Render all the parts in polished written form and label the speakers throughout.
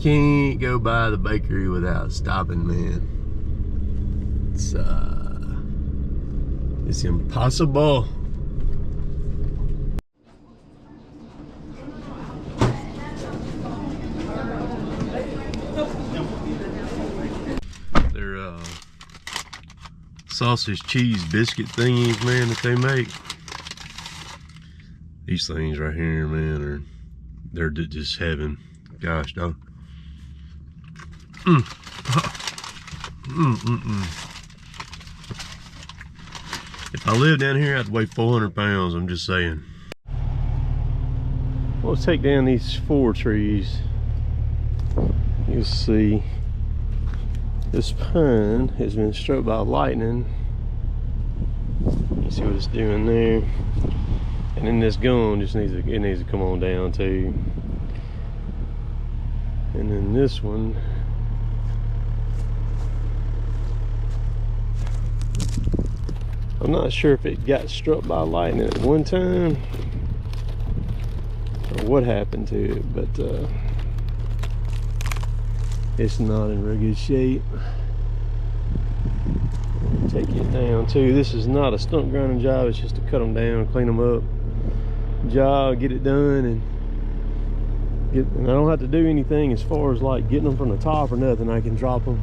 Speaker 1: can't go by the bakery without stopping, man. It's impossible. They're sausage cheese biscuit thingies, man, that they make. These things right here, man, they're just heaven. Gosh, dog. If I lived down here, I'd weigh 400 pounds, I'm just saying. Let's take down these 4 trees. You'll see this pine has been struck by lightning. You see what it's doing there. And then this gum just needs to come on down too. And then this one, I'm not sure if it got struck by lightning at one time or what happened to it, but it's not in real good shape. Take it down too. This is not a stump grinding job, it's just to cut them down, clean them up job, get it done, and I don't have to do anything as far as like getting them from the top or nothing. I can drop them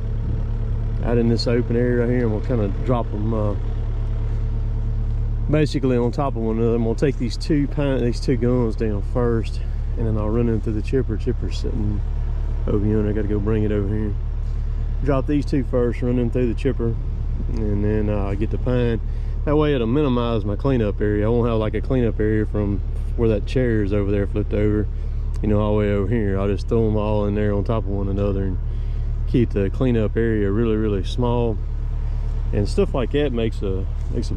Speaker 1: out in this open area right here, and we'll kind of drop them basically on top of one another. And we'll take these two guns down first, and then I'll run them through the chipper. Chipper's sitting over yonder. I got to go bring it over here. Drop these two first, run them through the chipper, and then I get the pine. That way it'll minimize my cleanup area. I won't have like a cleanup area from where that chair is over there flipped over, you know, all the way over here. I'll just throw them all in there on top of one another and keep the cleanup area really, really small. And stuff like that makes a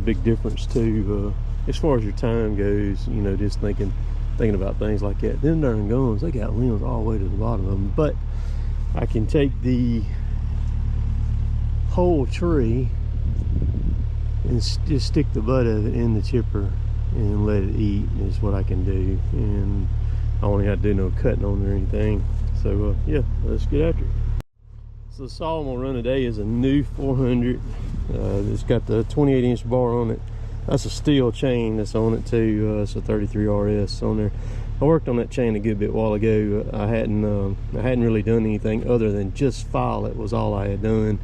Speaker 1: big difference too, as far as your time goes, you know, just thinking about things like that. Them darn guns, they got limbs all the way to the bottom of them, but I can take the whole tree and just stick the butt of it in the chipper and let it eat is what I can do. And I only have to do no cutting on it or anything. So yeah, let's get after it. So the saw I'm gonna run today is a new 400. It's got the 28-inch bar on it. That's a steel chain that's on it too. It's a 33 RS on there. I worked on that chain a good bit while ago. I hadn't really done anything other than just file it was all I had done.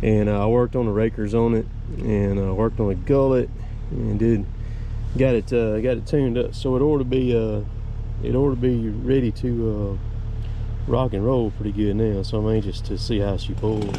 Speaker 1: And I worked on the rakers on it, and I worked on the gullet, and got it tuned up, so it ought to be ready to rock and roll pretty good now. So I'm anxious to see how she pulls.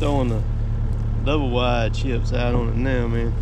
Speaker 1: Throwing the double wide chips out on it now, man.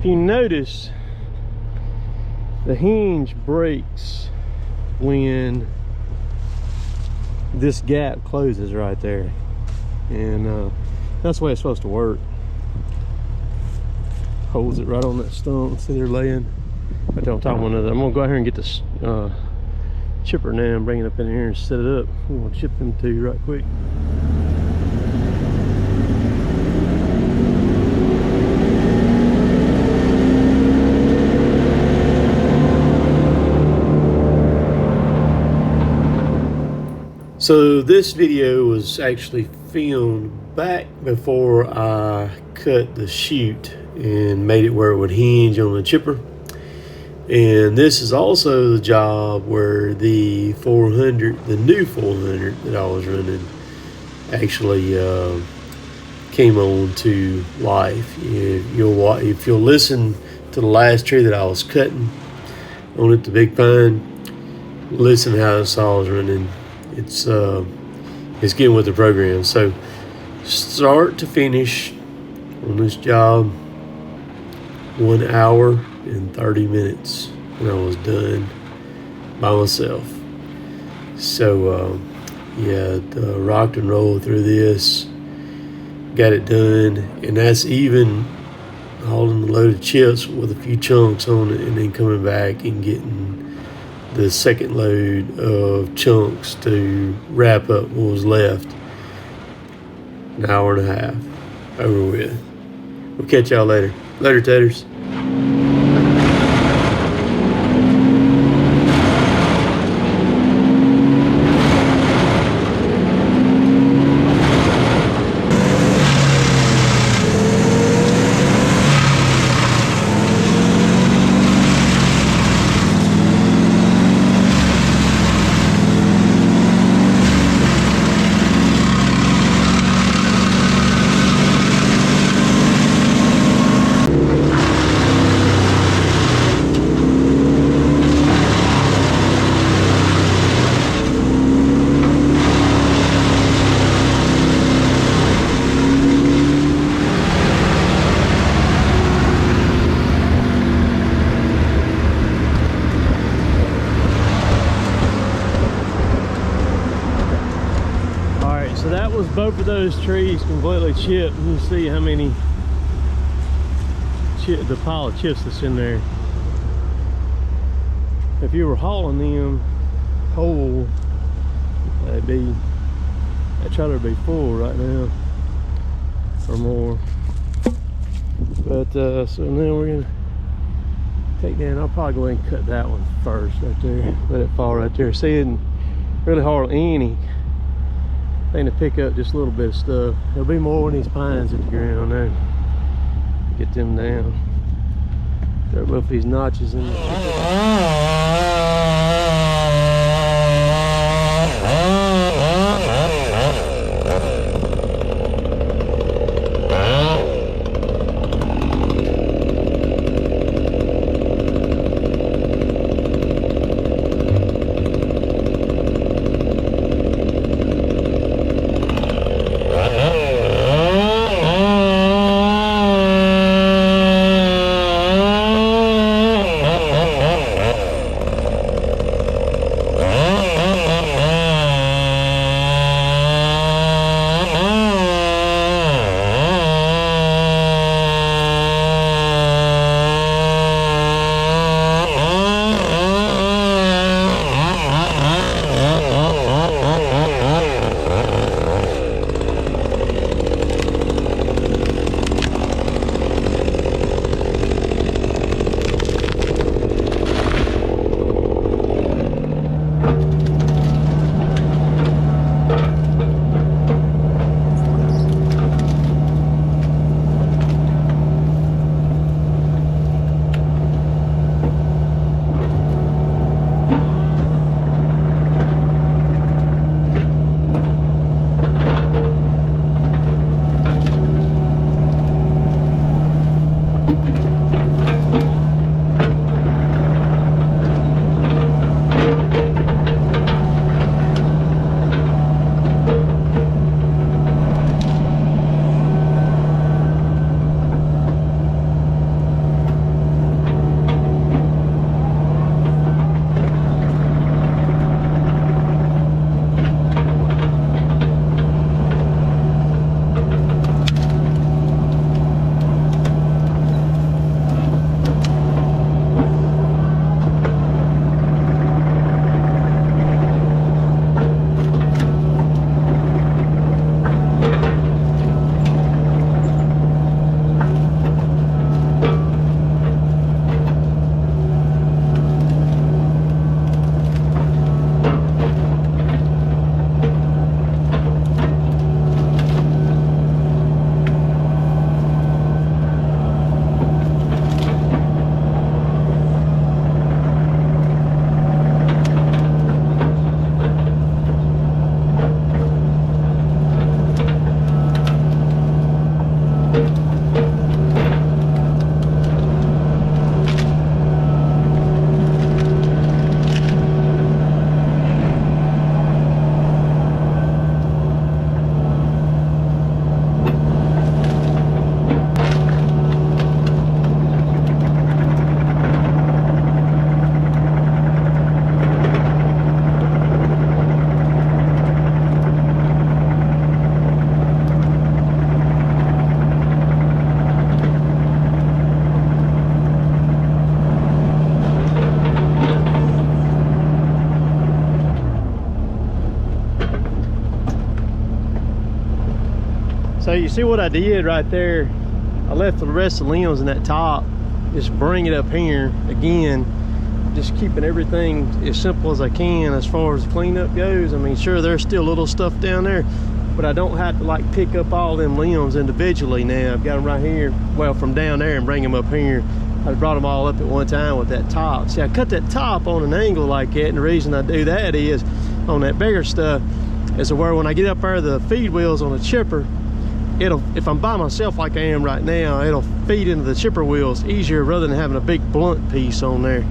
Speaker 1: If you notice, the hinge breaks when this gap closes right there, and that's the way it's supposed to work. Holds it right on that stump. See, they're laying right there on top of one another. I'm gonna go out here and get this chipper now and bring it up in here and set it up. I'm gonna chip them two right quick. So this video was actually filmed back before I cut the chute and made it where it would hinge on the chipper. And this is also the job where the 400, the new 400 that I was running, actually came on to life. If you'll listen to the last tree that I was cutting on it, the big pine, listen how the saw is running. It's getting with the program. So start to finish on this job, 1 hour and 30 minutes, and I was done by myself. So yeah, rocked and rolled through this, got it done, and that's even hauling the load of chips with a few chunks on it, and then coming back and getting the second load of chunks to wrap up what was left. An hour and a half over with. We'll catch y'all later. Later, taters. So that was both of those trees completely chipped. You can see how many the pile of chips that's in there. If you were hauling them whole, that trailer would be full right now or more. But so now we're gonna take down. I'll probably go ahead and cut that one first right there. Let it fall right there. See, it didn't really haul any. Thing to pick up just a little bit of stuff. There'll be more when these pines hit the ground now. Get them down. Got both these notches in there. you see what I did right there? I left the rest of the limbs in that top. Just bring it up here again. Just keeping everything as simple as I can as far as the cleanup goes. I mean, sure, there's still little stuff down there, but I don't have to like pick up all them limbs individually now. I've got them right here, well, from down there, and bring them up here. I brought them all up at one time with that top. See, I cut that top on an angle like that, and the reason I do that is on that bigger stuff is where when I get up there the feed wheels on the chipper, it'll, if I'm by myself like I am right now, it'll feed into the chipper wheels easier rather than having a big blunt piece on there.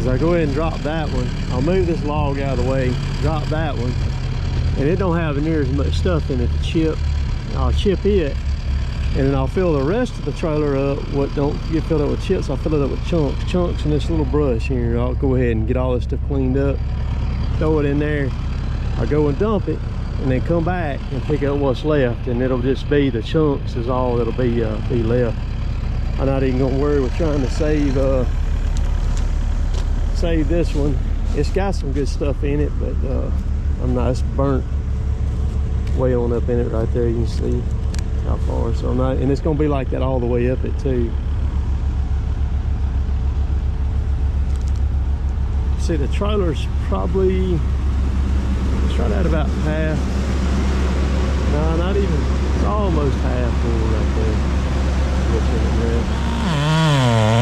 Speaker 1: As I go ahead and drop that one, I'll move this log out of the way, drop that one, and it don't have near as much stuff in it to chip. I'll chip it, and then I'll fill the rest of the trailer up. What don't get filled up with chips, I'll fill it up with chunks in this little brush here. I'll go ahead and get all this stuff cleaned up, throw it in there. I'll go and dump it, and then come back and pick up what's left, and it'll just be the chunks is all that'll be left. I'm not even gonna worry with trying to save this one. It's got some good stuff in it, but I'm not. It's burnt way on up in it right there. You can see how far. So I'm not, and it's gonna be like that all the way up it too. See, the trailer's probably, it's right at about half. No, not even. It's almost half full right there. What's in it there.